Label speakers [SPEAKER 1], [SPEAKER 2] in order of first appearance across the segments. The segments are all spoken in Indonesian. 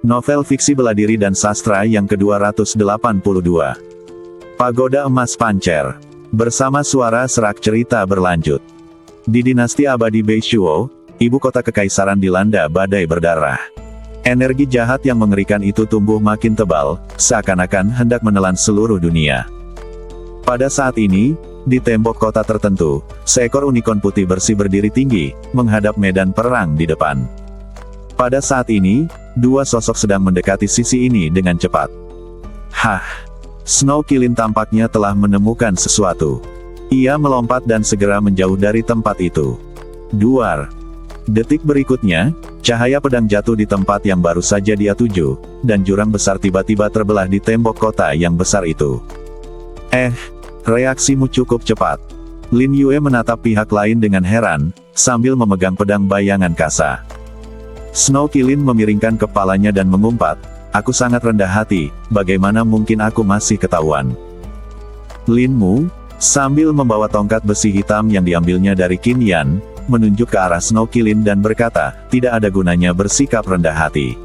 [SPEAKER 1] Novel fiksi bela diri dan sastra yang ke-282. Pagoda Emas Pancer. Bersama suara serak cerita berlanjut. Di dinasti abadi Beishuo, ibu kota kekaisaran dilanda badai berdarah. Energi jahat yang mengerikan itu tumbuh makin tebal, seakan-akan hendak menelan seluruh dunia. Pada saat ini, di tembok kota tertentu, seekor unicorn putih bersih berdiri tinggi, menghadap medan perang di depan. Pada saat ini, dua sosok sedang mendekati sisi ini dengan cepat. Hah! Snow Kilin tampaknya telah menemukan sesuatu. Ia melompat dan segera menjauh dari tempat itu. Duar! Detik berikutnya, cahaya pedang jatuh di tempat yang baru saja dia tuju, dan jurang besar tiba-tiba terbelah di tembok kota yang besar itu. Reaksimu cukup cepat. Lin Yue menatap pihak lain dengan heran, sambil memegang pedang bayangan kasa. Snow Kilin memiringkan kepalanya dan mengumpat, "Aku sangat rendah hati, bagaimana mungkin aku masih ketahuan?" Lin Mu, sambil membawa tongkat besi hitam yang diambilnya dari Qin Yan, menunjuk ke arah Snow Kilin dan berkata, "Tidak ada gunanya bersikap rendah hati.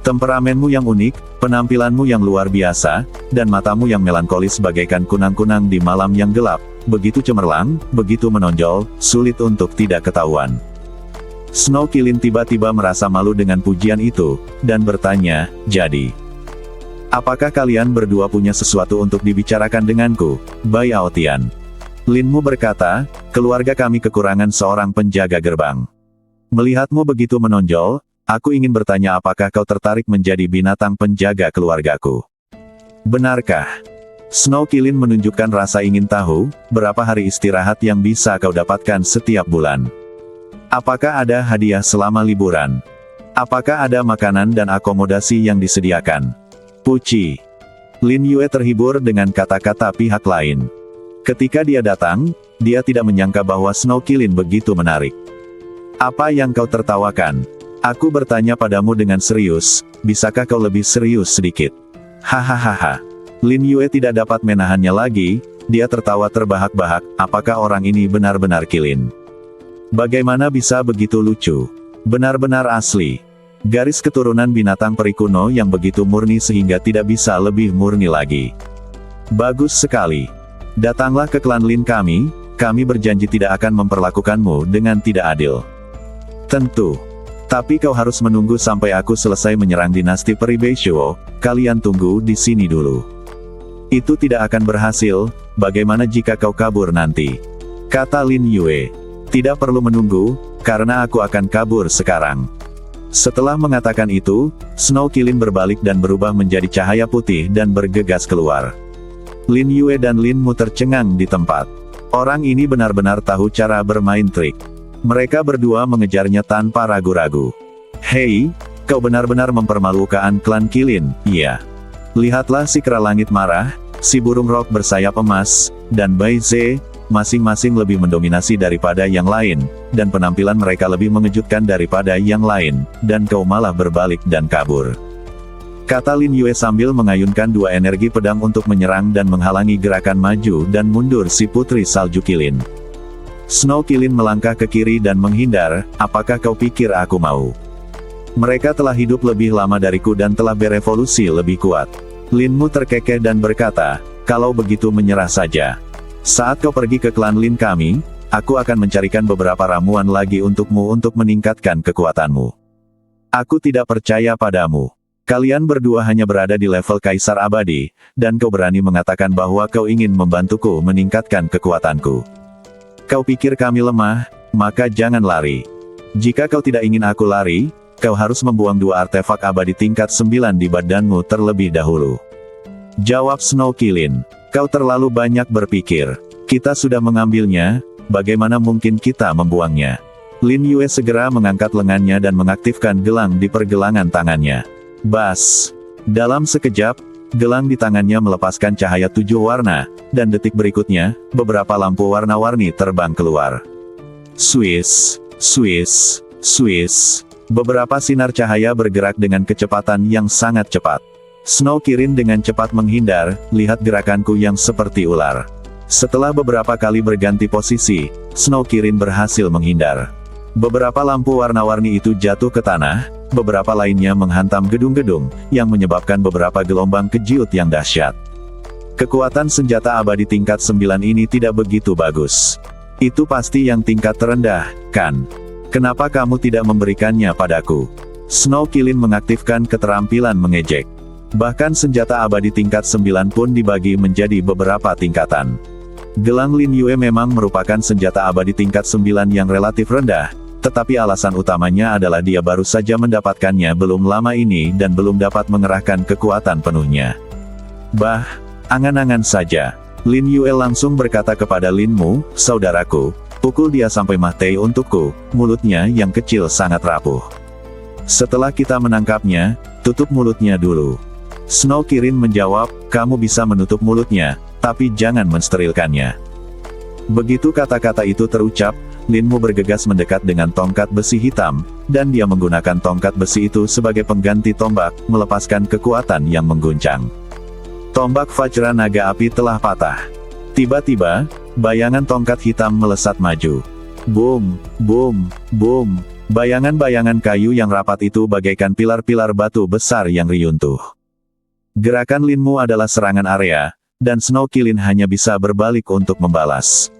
[SPEAKER 1] Temperamenmu yang unik, penampilanmu yang luar biasa, dan matamu yang melankolis bagaikan kunang-kunang di malam yang gelap, begitu cemerlang, begitu menonjol, sulit untuk tidak ketahuan." Snow Kilin tiba-tiba merasa malu dengan pujian itu, dan bertanya, "Jadi, apakah kalian berdua punya sesuatu untuk dibicarakan denganku, Bai Aotian?" Lin Mu berkata, "Keluarga kami kekurangan seorang penjaga gerbang. Melihatmu begitu menonjol, aku ingin bertanya apakah kau tertarik menjadi binatang penjaga keluargaku." "Benarkah?" Snow Kilin menunjukkan rasa ingin tahu, "Berapa hari istirahat yang bisa kau dapatkan setiap bulan? Apakah ada hadiah selama liburan? Apakah ada makanan dan akomodasi yang disediakan?" Puci. Lin Yue terhibur dengan kata-kata pihak lain. Ketika dia datang, dia tidak menyangka bahwa Snow Kilin begitu menarik. "Apa yang kau tertawakan? Aku bertanya padamu dengan serius, bisakah kau lebih serius sedikit?" Hahaha. Lin Yue tidak dapat menahannya lagi, dia tertawa terbahak-bahak, apakah orang ini benar-benar Kilin? Bagaimana bisa begitu lucu? Benar-benar asli. Garis keturunan binatang peri kuno yang begitu murni sehingga tidak bisa lebih murni lagi. Bagus sekali. Datanglah ke klan Lin kami berjanji tidak akan memperlakukanmu dengan tidak adil. Tentu. Tapi kau harus menunggu sampai aku selesai menyerang dinasti peri Beishuo, kalian tunggu di sini dulu. Itu tidak akan berhasil, bagaimana jika kau kabur nanti? Kata Lin Yue. Tidak perlu menunggu, karena aku akan kabur sekarang. Setelah mengatakan itu, Snow Kilin berbalik dan berubah menjadi cahaya putih dan bergegas keluar. Lin Yue dan Lin Mu tercengang di tempat. Orang ini benar-benar tahu cara bermain trik. Mereka berdua mengejarnya tanpa ragu-ragu. "Hei, kau benar-benar mempermalukan klan Kilin, iya. Lihatlah si kera langit marah, si burung rok bersayap emas, dan Bai Ze, masing-masing lebih mendominasi daripada yang lain, dan penampilan mereka lebih mengejutkan daripada yang lain, dan kau malah berbalik dan kabur." Kata Lin Yue sambil mengayunkan dua energi pedang untuk menyerang dan menghalangi gerakan maju dan mundur si putri salju Kilin. Snow Kilin melangkah ke kiri dan menghindar, "Apakah kau pikir aku mau? Mereka telah hidup lebih lama dariku dan telah berevolusi lebih kuat." Lin Mu terkekeh dan berkata, "Kalau begitu menyerah saja. Saat kau pergi ke klan Lin kami, aku akan mencarikan beberapa ramuan lagi untukmu untuk meningkatkan kekuatanmu. Aku tidak percaya padamu. Kalian berdua hanya berada di level kaisar abadi, dan kau berani mengatakan bahwa kau ingin membantuku meningkatkan kekuatanku. Kau pikir kami lemah, maka jangan lari. Jika kau tidak ingin aku lari, kau harus membuang dua artefak abadi tingkat 9 di badanmu terlebih dahulu." Jawab Snow Kilin, "Kau terlalu banyak berpikir. Kita sudah mengambilnya, bagaimana mungkin kita membuangnya?" Lin Yue segera mengangkat lengannya dan mengaktifkan gelang di pergelangan tangannya. Bas! Dalam sekejap, gelang di tangannya melepaskan cahaya 7 warna, dan detik berikutnya, beberapa lampu warna-warni terbang keluar. Swiss, Swiss, Swiss. Beberapa sinar cahaya bergerak dengan kecepatan yang sangat cepat. Snow Kilin dengan cepat menghindar, lihat gerakanku yang seperti ular. Setelah beberapa kali berganti posisi, Snow Kilin berhasil menghindar. Beberapa lampu warna-warni itu jatuh ke tanah, beberapa lainnya menghantam gedung-gedung, yang menyebabkan beberapa gelombang kejiut yang dahsyat. Kekuatan senjata abadi tingkat 9 ini tidak begitu bagus. Itu pasti yang tingkat terendah, kan? Kenapa kamu tidak memberikannya padaku? Snow Kilin mengaktifkan keterampilan mengejek. Bahkan senjata abadi tingkat 9 pun dibagi menjadi beberapa tingkatan. Gelang Lin Yue memang merupakan senjata abadi tingkat 9 yang relatif rendah, tetapi alasan utamanya adalah dia baru saja mendapatkannya belum lama ini dan belum dapat mengerahkan kekuatan penuhnya. Bah, angan-angan saja. Lin Yue langsung berkata kepada Lin Mu, saudaraku, pukul dia sampai mati untukku, mulutnya yang kecil sangat rapuh. Setelah kita menangkapnya, tutup mulutnya dulu. Snow Kirin menjawab, kamu bisa menutup mulutnya, tapi jangan mensterilkannya. Begitu kata-kata itu terucap, Lin Mu bergegas mendekat dengan tongkat besi hitam, dan dia menggunakan tongkat besi itu sebagai pengganti tombak, melepaskan kekuatan yang mengguncang. Tombak Vajra Naga Api telah patah. Tiba-tiba, bayangan tongkat hitam melesat maju. Boom, boom, boom. Bayangan-bayangan kayu yang rapat itu bagaikan pilar-pilar batu besar yang riyuntuh. Gerakan Lin Mu adalah serangan area, dan Snow Kilin hanya bisa berbalik untuk membalas.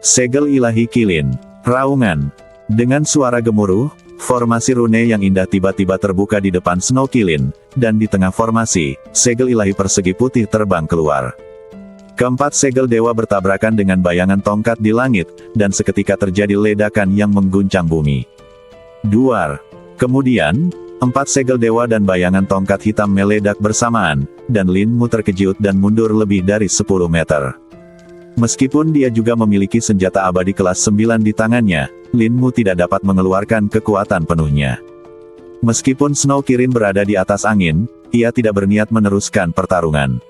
[SPEAKER 1] Segel ilahi Kilin. Raungan. Dengan suara gemuruh, formasi rune yang indah tiba-tiba terbuka di depan Snow Kilin, dan di tengah formasi, segel ilahi persegi putih terbang keluar. Keempat segel dewa bertabrakan dengan bayangan tongkat di langit, dan seketika terjadi ledakan yang mengguncang bumi. Duar. Kemudian, 4 segel dewa dan bayangan tongkat hitam meledak bersamaan, dan Lin Mu terkejut dan mundur lebih dari 10 meter. Meskipun dia juga memiliki senjata abadi kelas 9 di tangannya, Lin Mu tidak dapat mengeluarkan kekuatan penuhnya. Meskipun Snow Kirin berada di atas angin, ia tidak berniat meneruskan pertarungan.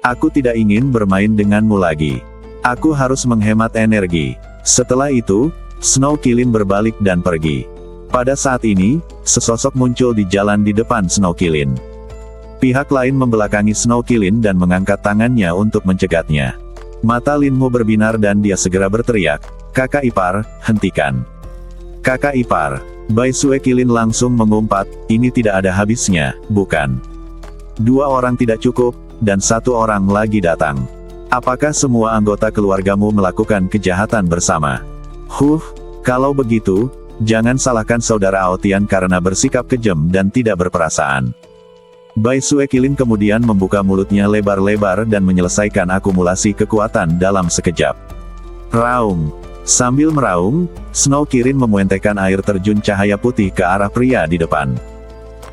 [SPEAKER 1] Aku tidak ingin bermain denganmu lagi. Aku harus menghemat energi. Setelah itu, Snow Kirin berbalik dan pergi. Pada saat ini, sesosok muncul di jalan di depan Snow Kilin. Pihak lain membelakangi Snow Kilin dan mengangkat tangannya untuk mencegatnya. Mata Lin Mu berbinar dan dia segera berteriak, kakak ipar, hentikan. Kakak ipar. Bai Sue Kilin langsung mengumpat, ini tidak ada habisnya, bukan? 2 orang tidak cukup, dan 1 orang lagi datang. Apakah semua anggota keluargamu melakukan kejahatan bersama? Kalau begitu, jangan salahkan saudara Aotian karena bersikap kejam dan tidak berperasaan. Bai Sue Kilin kemudian membuka mulutnya lebar-lebar dan menyelesaikan akumulasi kekuatan dalam sekejap. Raung. Sambil meraung, Snow Kirin memuentekan air terjun cahaya putih ke arah pria di depan.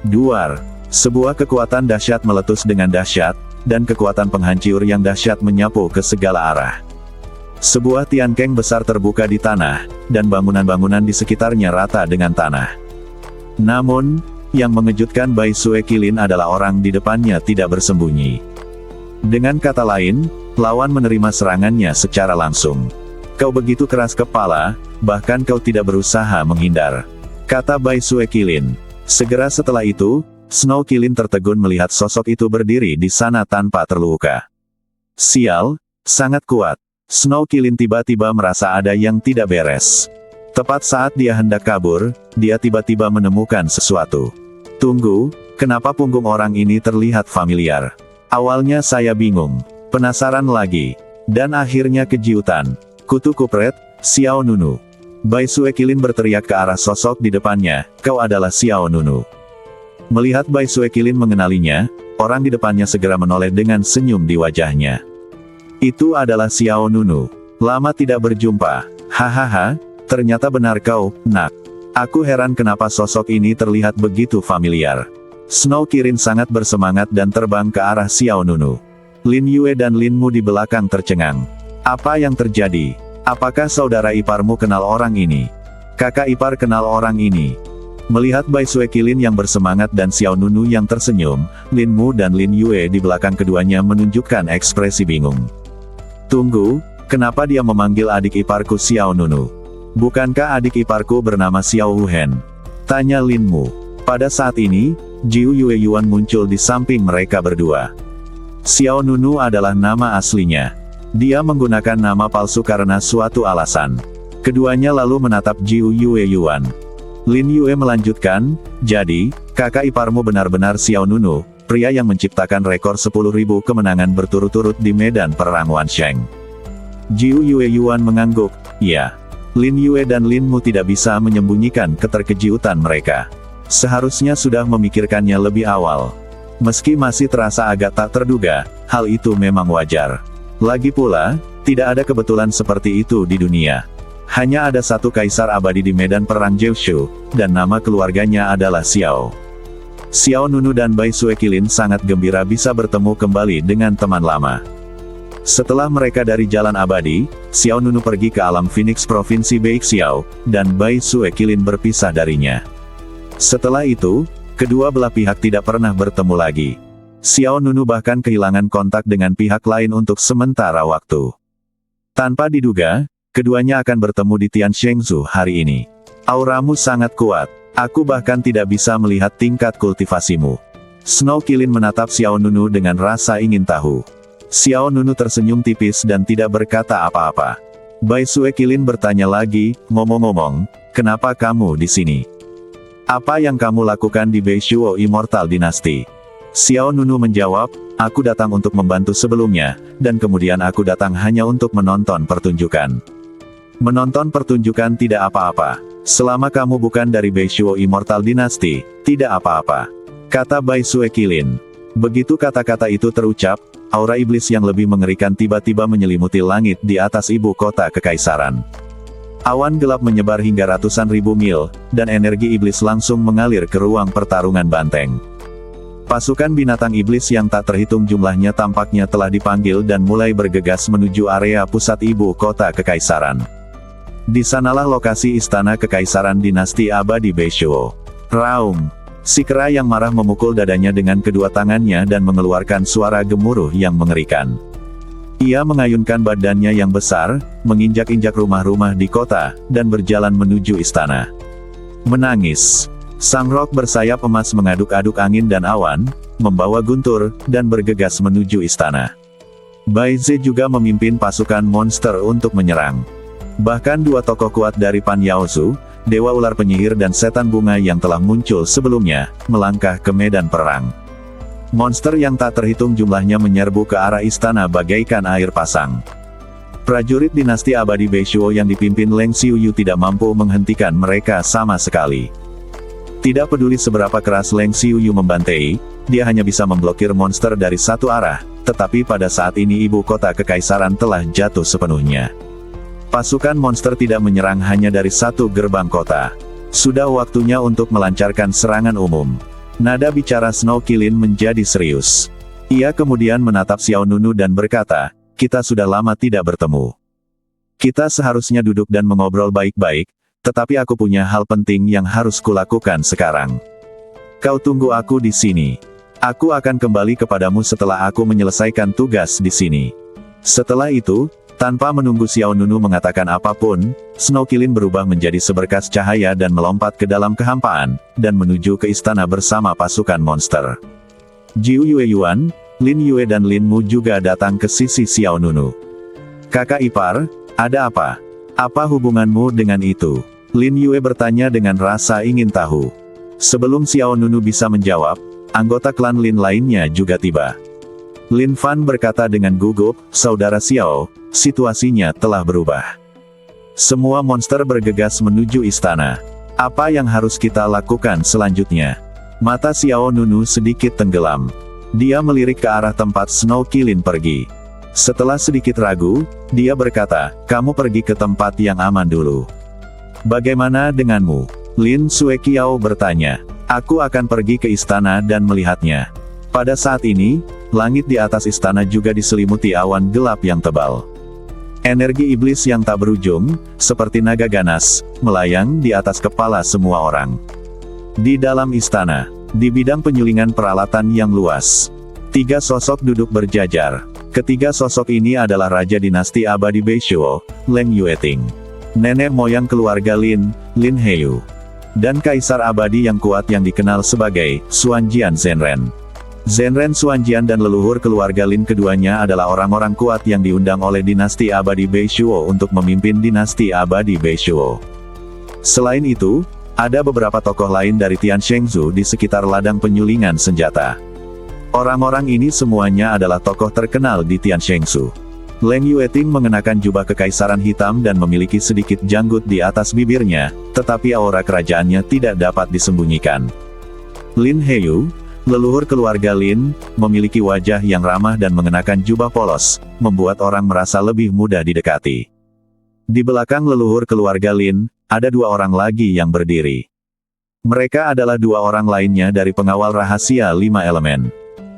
[SPEAKER 1] Duar. Sebuah kekuatan dahsyat meletus dengan dahsyat, dan kekuatan penghancur yang dahsyat menyapu ke segala arah. Sebuah tiankeng besar terbuka di tanah, dan bangunan-bangunan di sekitarnya rata dengan tanah. Namun, yang mengejutkan Bai Sue Kilin adalah orang di depannya tidak bersembunyi. Dengan kata lain, lawan menerima serangannya secara langsung. Kau begitu keras kepala, bahkan kau tidak berusaha menghindar, kata Bai Sue Kilin. Segera setelah itu, Snow Kilin tertegun melihat sosok itu berdiri di sana tanpa terluka. Sial, sangat kuat. Snow Kilin tiba-tiba merasa ada yang tidak beres. Tepat saat dia hendak kabur, dia tiba-tiba menemukan sesuatu. Tunggu, kenapa punggung orang ini terlihat familiar? Awalnya saya bingung, penasaran lagi, dan akhirnya kejutan. Kutu kupret, Xiao Nunu. Bai Sue Kilin berteriak ke arah sosok di depannya, kau adalah Xiao Nunu. Melihat Bai Sue Kilin mengenalinya, orang di depannya segera menoleh dengan senyum di wajahnya. Itu adalah Xiao Nunu. Lama tidak berjumpa. Hahaha, ternyata benar kau, nak. Aku heran kenapa sosok ini terlihat begitu familiar. Snow Kirin sangat bersemangat dan terbang ke arah Xiao Nunu. Lin Yue dan Lin Mu di belakang tercengang. Apa yang terjadi? Apakah saudara iparmu kenal orang ini? Kakak ipar kenal orang ini. Melihat Bai Sue Kilin yang bersemangat dan Xiao Nunu yang tersenyum, Lin Mu dan Lin Yue di belakang keduanya menunjukkan ekspresi bingung. Tunggu, kenapa dia memanggil adik iparku Xiao Nunu? Bukankah adik iparku bernama Xiao Wuhen? Tanya Lin Mu. Pada saat ini, Jiu Yue Yuan muncul di samping mereka berdua. Xiao Nunu adalah nama aslinya. Dia menggunakan nama palsu karena suatu alasan. Keduanya lalu menatap Jiu Yue Yuan. Lin Yue melanjutkan, jadi, kakak iparmu benar-benar Xiao Nunu, pria yang menciptakan rekor 10.000 kemenangan berturut-turut di medan perang Wansheng. Jiu Yue Yuan mengangguk, ya. Lin Yue dan Lin Mu tidak bisa menyembunyikan keterkejutan mereka. Seharusnya sudah memikirkannya lebih awal. Meski masih terasa agak tak terduga, hal itu memang wajar. Lagi pula, tidak ada kebetulan seperti itu di dunia. Hanya ada satu kaisar abadi di medan perang Jiushu, dan nama keluarganya adalah Xiao. Xiao Nunu dan Bai Suekilin sangat gembira bisa bertemu kembali dengan teman lama. Setelah mereka dari jalan abadi, Xiao Nunu pergi ke alam Phoenix Provinsi Beixiao, dan Bai Suekilin berpisah darinya. Setelah itu, kedua belah pihak tidak pernah bertemu lagi. Xiao Nunu bahkan kehilangan kontak dengan pihak lain untuk sementara waktu. Tanpa diduga, keduanya akan bertemu di Tianshengzhou hari ini. Auramu sangat kuat. Aku bahkan tidak bisa melihat tingkat kultivasimu. Snow Kilin menatap Xiao Nunu dengan rasa ingin tahu. Xiao Nunu tersenyum tipis dan tidak berkata apa-apa. Bai Suekilin bertanya lagi, ngomong-ngomong, kenapa kamu di sini? Apa yang kamu lakukan di Beishuo Immortal Dynasty? Xiao Nunu menjawab, aku datang untuk membantu sebelumnya, dan kemudian aku datang hanya untuk menonton pertunjukan. Menonton pertunjukan tidak apa-apa. Selama kamu bukan dari Beishuo Immortal Dynasty, tidak apa-apa. Kata Bai Suekilin. Begitu kata-kata itu terucap, aura iblis yang lebih mengerikan tiba-tiba menyelimuti langit di atas ibu kota kekaisaran. Awan gelap menyebar hingga ratusan ribu mil, dan energi iblis langsung mengalir ke ruang pertarungan banteng. Pasukan binatang iblis yang tak terhitung jumlahnya tampaknya telah dipanggil dan mulai bergegas menuju area pusat ibu kota kekaisaran. Di sanalah lokasi istana kekaisaran dinasti abadi Beishuo. Raung! Si kera yang marah memukul dadanya dengan kedua tangannya dan mengeluarkan suara gemuruh yang mengerikan. Ia mengayunkan badannya yang besar, menginjak-injak rumah-rumah di kota, dan berjalan menuju istana. Menangis. Sang rok bersayap emas mengaduk-aduk angin dan awan, membawa guntur, dan bergegas menuju istana. Bai Ze juga memimpin pasukan monster untuk menyerang. Bahkan dua tokoh kuat dari Pan Yaozu, Dewa Ular Penyihir dan Setan Bunga yang telah muncul sebelumnya, melangkah ke medan perang. Monster yang tak terhitung jumlahnya menyerbu ke arah istana bagaikan air pasang. Prajurit dinasti abadi Beishuo yang dipimpin Leng Xiuyu tidak mampu menghentikan mereka sama sekali. Tidak peduli seberapa keras Leng Xiuyu membantai, dia hanya bisa memblokir monster dari satu arah, tetapi pada saat ini ibu kota kekaisaran telah jatuh sepenuhnya. Pasukan monster tidak menyerang hanya dari satu gerbang kota. Sudah waktunya untuk melancarkan serangan umum. Nada bicara Snow Kilin menjadi serius. Ia kemudian menatap Xiao Nunu dan berkata, kita sudah lama tidak bertemu. Kita seharusnya duduk dan mengobrol baik-baik, tetapi aku punya hal penting yang harus kulakukan sekarang. Kau tunggu aku di sini. Aku akan kembali kepadamu setelah aku menyelesaikan tugas di sini. Setelah itu, tanpa menunggu Xiao Nunu mengatakan apapun, Snow Kilin berubah menjadi seberkas cahaya dan melompat ke dalam kehampaan, dan menuju ke istana bersama pasukan monster. Jiu Yue Yuan, Lin Yue dan Lin Mu juga datang ke sisi Xiao Nunu. Kakak ipar, ada apa? Apa hubunganmu dengan itu? Lin Yue bertanya dengan rasa ingin tahu. Sebelum Xiao Nunu bisa menjawab, anggota klan Lin lainnya juga tiba. Lin Fan berkata dengan gugup, saudara Xiao, situasinya telah berubah. Semua monster bergegas menuju istana. Apa yang harus kita lakukan selanjutnya? Mata Xiao Nunu sedikit tenggelam. Dia melirik ke arah tempat Snow Kilin pergi. Setelah sedikit ragu, dia berkata, kamu pergi ke tempat yang aman dulu. Bagaimana denganmu? Lin Suekiao bertanya. Aku akan pergi ke istana dan melihatnya. Pada saat ini, langit di atas istana juga diselimuti awan gelap yang tebal. Energi iblis yang tak berujung, seperti naga ganas, melayang di atas kepala semua orang. Di dalam istana, di bidang penyulingan peralatan yang luas, 3 sosok duduk berjajar. Ketiga sosok ini adalah Raja Dinasti Abadi Beishuo, Leng Yueting, nenek moyang keluarga Lin, Lin Heyu, dan Kaisar Abadi yang kuat yang dikenal sebagai Xuanjian Zhenren. Zhenren Xuanjian dan leluhur keluarga Lin keduanya adalah orang-orang kuat yang diundang oleh dinasti abadi Beishuo untuk memimpin dinasti abadi Beishuo. Selain itu, Ada beberapa tokoh lain dari Tian Shengzhou di sekitar ladang penyulingan senjata. Orang-orang ini semuanya adalah tokoh terkenal di Tian Shengzhou. Leng Yueting mengenakan jubah kekaisaran hitam dan memiliki sedikit janggut di atas bibirnya, tetapi aura kerajaannya tidak dapat disembunyikan. Lin Heyu, leluhur keluarga Lin, memiliki wajah yang ramah dan mengenakan jubah polos, membuat orang merasa lebih mudah didekati. Di belakang leluhur keluarga Lin, ada dua orang lagi yang berdiri. Mereka adalah dua orang lainnya dari pengawal rahasia 5 elemen.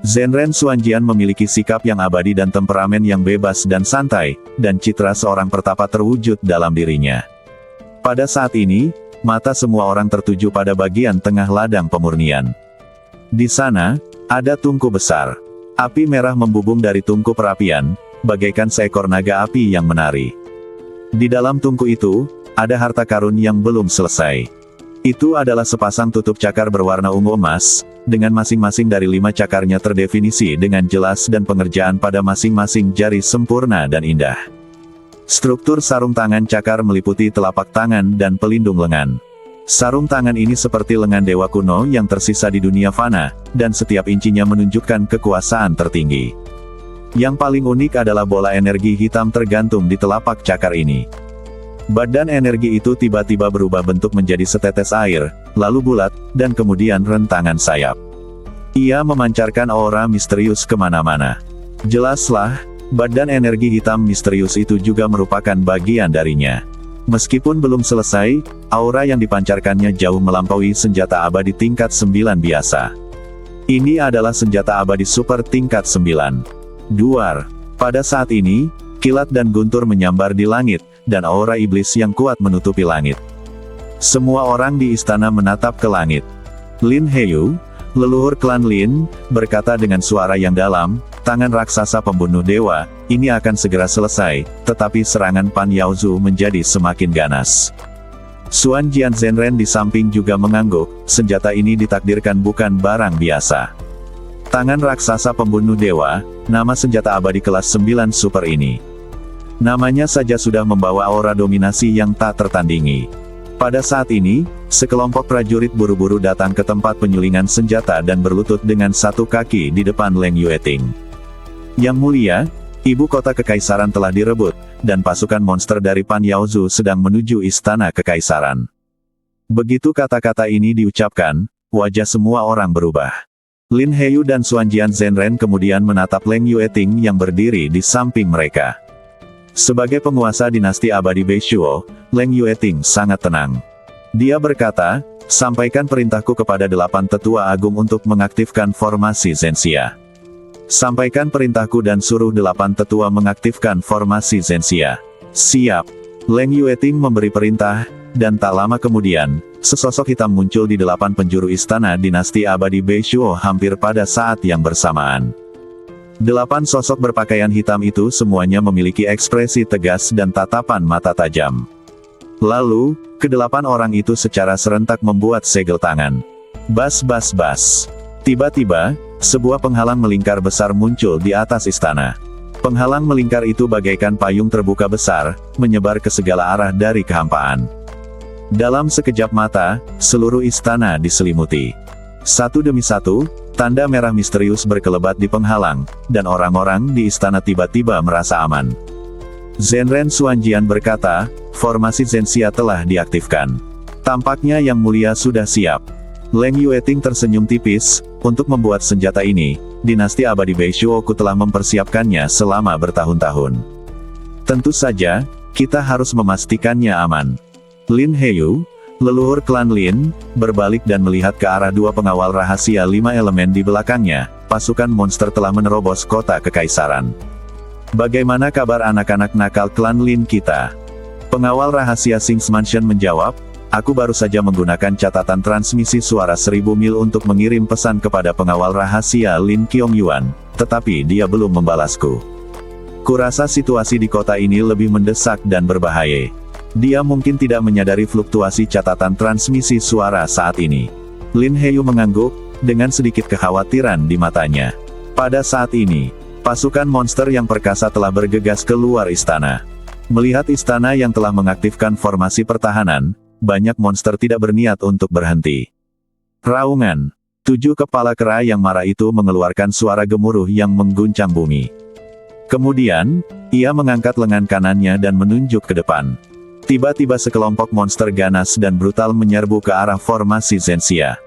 [SPEAKER 1] Zhenren Xuanjian memiliki sikap yang abadi dan temperamen yang bebas dan santai, dan citra seorang pertapa terwujud dalam dirinya. Pada saat ini, mata semua orang tertuju pada bagian tengah ladang pemurnian. Di sana, ada tungku besar. Api merah membubung dari tungku perapian, bagaikan seekor naga api yang menari. Di dalam tungku itu, ada harta karun yang belum selesai. Itu adalah sepasang tutup cakar berwarna ungu emas, dengan masing-masing dari 5 cakarnya terdefinisi dengan jelas dan pengerjaan pada masing-masing jari sempurna dan indah. Struktur sarung tangan cakar meliputi telapak tangan dan pelindung lengan. Sarung tangan ini seperti lengan dewa kuno yang tersisa di dunia fana, dan setiap incinya menunjukkan kekuasaan tertinggi. Yang paling unik adalah bola energi hitam tergantung di telapak cakar ini. Badan energi itu tiba-tiba berubah bentuk menjadi setetes air, lalu bulat, dan kemudian rentangan sayap. Ia memancarkan aura misterius kemana-mana. Jelaslah, badan energi hitam misterius itu juga merupakan bagian darinya. Meskipun belum selesai, aura yang dipancarkannya jauh melampaui senjata abadi tingkat 9 biasa. Ini adalah senjata abadi super tingkat 9. Duar. Pada saat ini, kilat dan guntur menyambar di langit, dan aura iblis yang kuat menutupi langit. Semua orang di istana menatap ke langit. Lin Heyu, leluhur klan Lin, berkata dengan suara yang dalam, tangan raksasa pembunuh dewa, ini akan segera selesai, tetapi serangan Pan Yaozu menjadi semakin ganas. Xuanjian Zhenren di samping juga mengangguk, senjata ini ditakdirkan bukan barang biasa. Tangan raksasa pembunuh dewa, nama senjata abadi kelas 9 super ini. Namanya saja sudah membawa aura dominasi yang tak tertandingi. Pada saat ini, sekelompok prajurit buru-buru datang ke tempat penyulingan senjata dan berlutut dengan satu kaki di depan Leng Yueting. Yang mulia, ibu kota kekaisaran telah direbut, dan pasukan monster dari Pan Yaozu sedang menuju istana kekaisaran. Begitu kata-kata ini diucapkan, wajah semua orang berubah. Lin Heyu dan Xuanjian Zhenren kemudian menatap Leng Yueting yang berdiri di samping mereka. Sebagai penguasa dinasti abadi Beishuo, Leng Yueting sangat tenang. Dia berkata, sampaikan perintahku kepada 8 tetua agung untuk mengaktifkan formasi Zhenxia. Sampaikan perintahku dan suruh 8 tetua mengaktifkan formasi Zhenxia. Siap. Leng Yueting memberi perintah, dan tak lama kemudian, sesosok hitam muncul di 8 penjuru istana dinasti abadi Beishuo hampir pada saat yang bersamaan. 8 sosok berpakaian hitam itu semuanya memiliki ekspresi tegas dan tatapan mata tajam. Lalu, ke-8 orang itu secara serentak membuat segel tangan. Bas bas bas. Tiba-tiba, sebuah penghalang melingkar besar muncul di atas istana. Penghalang melingkar itu bagaikan payung terbuka besar, menyebar ke segala arah dari kehampaan. Dalam sekejap mata, seluruh istana diselimuti. Satu demi satu, tanda merah misterius berkelebat di penghalang, dan orang-orang di istana tiba-tiba merasa aman. Zhenren Xuanjian berkata, formasi Zhenxia telah diaktifkan. Tampaknya Yang Mulia sudah siap. Leng Yueting tersenyum tipis, untuk membuat senjata ini, dinasti abadi Beishuo telah mempersiapkannya selama bertahun-tahun. Tentu saja, kita harus memastikannya aman. Lin Heyu, leluhur klan Lin, berbalik dan melihat ke arah 2 pengawal rahasia 5 elemen di belakangnya. Pasukan monster telah menerobos kota kekaisaran. Bagaimana kabar anak-anak nakal klan Lin kita? Pengawal rahasia Sings Mansion menjawab, aku baru saja menggunakan catatan transmisi suara 1000 mil untuk mengirim pesan kepada pengawal rahasia Lin Qiangyuan, tetapi dia belum membalasku. Kurasa situasi di kota ini lebih mendesak dan berbahaya. Dia mungkin tidak menyadari fluktuasi catatan transmisi suara saat ini. Lin Heyu mengangguk, dengan sedikit kekhawatiran di matanya. Pada saat ini, pasukan monster yang perkasa telah bergegas keluar istana. Melihat istana yang telah mengaktifkan formasi pertahanan, banyak monster tidak berniat untuk berhenti. Raungan. 7 kepala kera yang marah itu mengeluarkan suara gemuruh yang mengguncang bumi. Kemudian, ia mengangkat lengan kanannya dan menunjuk ke depan. Tiba-tiba sekelompok monster ganas dan brutal menyerbu ke arah formasi Zensya.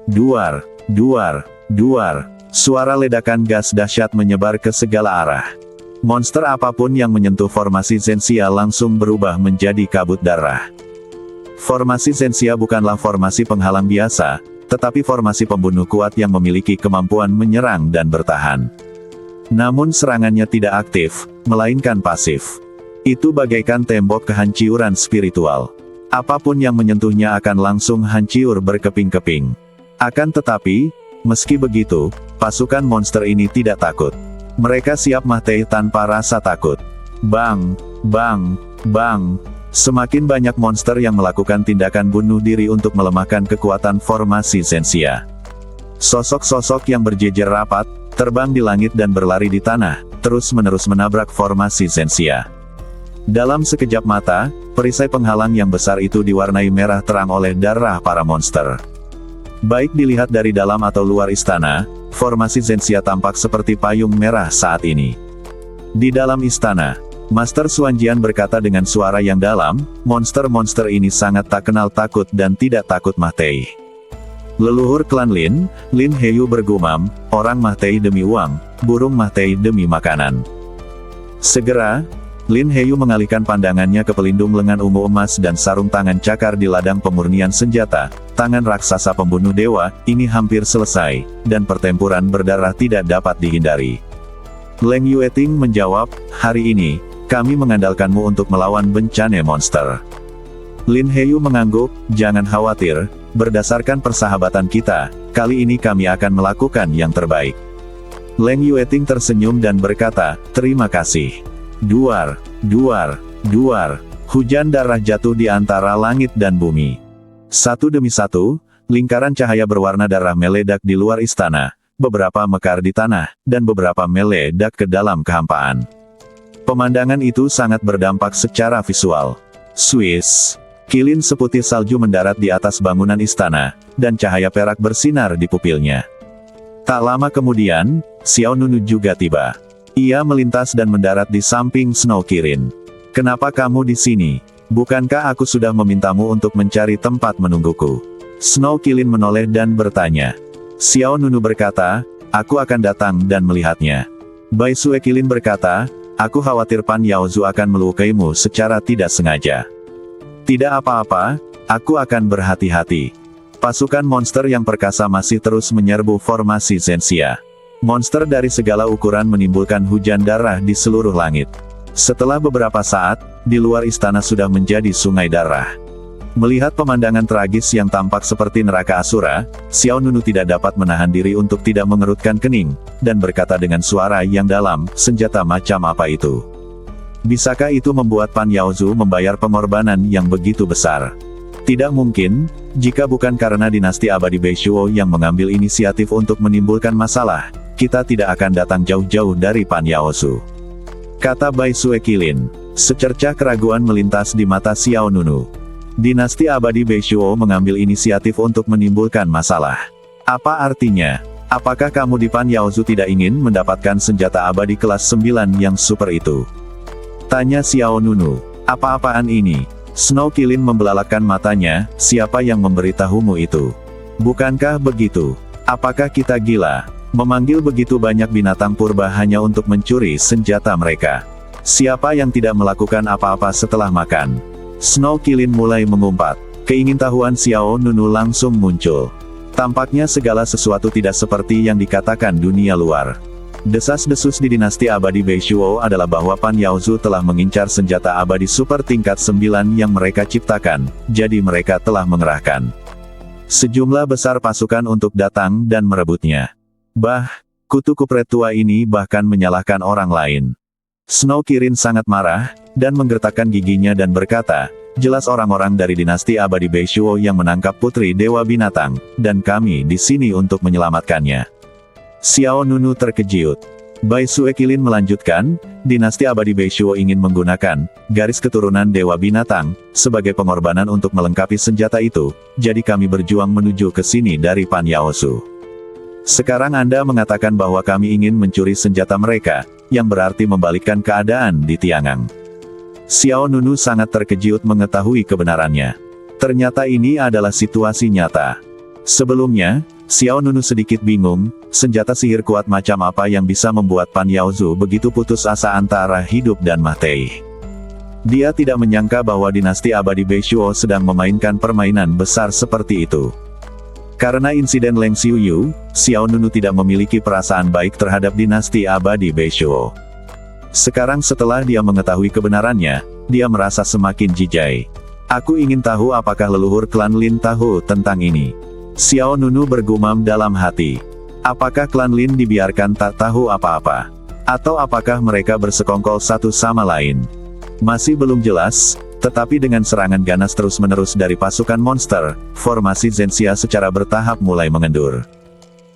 [SPEAKER 1] Duar, duar, duar. Suara ledakan gas dahsyat menyebar ke segala arah. Monster apapun yang menyentuh formasi Zensya langsung berubah menjadi kabut darah. Formasi Zensya bukanlah formasi penghalang biasa, tetapi formasi pembunuh kuat yang memiliki kemampuan menyerang dan bertahan. Namun serangannya tidak aktif, melainkan pasif. Itu bagaikan tembok kehancuran spiritual. Apapun yang menyentuhnya akan langsung hancur berkeping-keping. Akan tetapi, meski begitu, pasukan monster ini tidak takut. Mereka siap mati tanpa rasa takut. Bang, bang, bang. Semakin banyak monster yang melakukan tindakan bunuh diri untuk melemahkan kekuatan formasi Zensya. Sosok-sosok yang berjejer rapat, terbang di langit dan berlari di tanah, terus-menerus menabrak formasi Zensya. Dalam sekejap mata, perisai penghalang yang besar itu diwarnai merah terang oleh darah para monster. Baik dilihat dari dalam atau luar istana, formasi Zensya tampak seperti payung merah saat ini. Di dalam istana, Master Xuanjian berkata dengan suara yang dalam, monster-monster ini sangat tak kenal takut dan tidak takut mati. Leluhur klan Lin, Lin Heyu bergumam, orang mati demi uang, burung mati demi makanan. Segera, Lin Heyu mengalihkan pandangannya ke pelindung lengan ungu emas dan sarung tangan cakar di ladang pemurnian senjata. Tangan raksasa pembunuh dewa, ini hampir selesai, dan pertempuran berdarah tidak dapat dihindari. Leng Yueting menjawab, hari ini, kami mengandalkanmu untuk melawan bencana monster. Lin Heyu mengangguk, jangan khawatir, berdasarkan persahabatan kita, kali ini kami akan melakukan yang terbaik. Leng Yueting tersenyum dan berkata, terima kasih. Duar, duar, duar, hujan darah jatuh di antara langit dan bumi. Satu demi satu, lingkaran cahaya berwarna darah meledak di luar istana, beberapa mekar di tanah, dan beberapa meledak ke dalam kehampaan. Pemandangan itu sangat berdampak secara visual. Swiss. Kilin seputih salju mendarat di atas bangunan istana, dan cahaya perak bersinar di pupilnya. Tak lama kemudian, Xiao Nunu juga tiba. Ia melintas dan mendarat di samping Snow Kirin. Kenapa kamu di sini? Bukankah aku sudah memintamu untuk mencari tempat menungguku? Snow Kirin menoleh dan bertanya. Xiao Nunu berkata, aku akan datang dan melihatnya. Bai Sue Kilin berkata, aku khawatir Pan Yaozu akan melukaimu secara tidak sengaja. Tidak apa-apa, aku akan berhati-hati. Pasukan monster yang perkasa masih terus menyerbu formasi Zensya. Monster dari segala ukuran menimbulkan hujan darah di seluruh langit. Setelah beberapa saat, di luar istana sudah menjadi sungai darah. Melihat pemandangan tragis yang tampak seperti neraka Asura, Xiao Nunu tidak dapat menahan diri untuk tidak mengerutkan kening, dan berkata dengan suara yang dalam, senjata macam apa itu? Bisakah itu membuat Pan Yaozu membayar pengorbanan yang begitu besar? Tidak mungkin, jika bukan karena dinasti abadi Beishuo yang mengambil inisiatif untuk menimbulkan masalah, kita tidak akan datang jauh-jauh dari Pan Yaozu. Kata Bai Sue Kilin. Secercah keraguan melintas di mata Xiao Nunu. Dinasti abadi Beishuo mengambil inisiatif untuk menimbulkan masalah. Apa artinya? Apakah kamu di Pan Yaozu tidak ingin mendapatkan senjata abadi kelas 9 yang super itu? Tanya Xiao Nunu. Apa-apaan ini? Snow Kilin membelalakkan matanya, siapa yang memberitahumu itu? Bukankah begitu? Apakah kita gila? Memanggil begitu banyak binatang purba hanya untuk mencuri senjata mereka. Siapa yang tidak melakukan apa-apa setelah makan? Snow Kilin mulai mengumpat. Keingintahuan Xiao Nunu langsung muncul. Tampaknya segala sesuatu tidak seperti yang dikatakan dunia luar. Desas-desus di dinasti abadi Beishuo adalah bahwa Pan Yaozu telah mengincar senjata abadi super tingkat 9 yang mereka ciptakan, jadi mereka telah mengerahkan sejumlah besar pasukan untuk datang dan merebutnya. Kutu kupret tua ini bahkan menyalahkan orang lain. Snow Kirin sangat marah, dan menggertakkan giginya dan berkata, jelas orang-orang dari dinasti abadi Beishuo yang menangkap putri Dewa Binatang, dan kami di sini untuk menyelamatkannya. Xiao Nunu terkejut. Bai Sue Qilin melanjutkan, dinasti abadi Beishuo ingin menggunakan garis keturunan Dewa Binatang sebagai pengorbanan untuk melengkapi senjata itu, jadi kami berjuang menuju ke sini dari Pan Yaosu. Sekarang Anda mengatakan bahwa kami ingin mencuri senjata mereka, yang berarti membalikkan keadaan di Tiangang. Xiao Nunu sangat terkejut mengetahui kebenarannya. Ternyata ini adalah situasi nyata. Sebelumnya, Xiao Nunu sedikit bingung, senjata sihir kuat macam apa yang bisa membuat Pan Yaozu begitu putus asa antara hidup dan mati. Dia tidak menyangka bahwa dinasti abadi Beishuo sedang memainkan permainan besar seperti itu. Karena insiden Leng Xiuyu, Xiao Nunu tidak memiliki perasaan baik terhadap dinasti abadi Beishuo. Sekarang setelah dia mengetahui kebenarannya, dia merasa semakin jijai. Aku ingin tahu apakah leluhur klan Lin tahu tentang ini. Xiao Nunu bergumam dalam hati. Apakah klan Lin dibiarkan tak tahu apa-apa? Atau apakah mereka bersekongkol satu sama lain? Masih belum jelas, tetapi dengan serangan ganas terus-menerus dari pasukan monster, formasi Zhenxia secara bertahap mulai mengendur.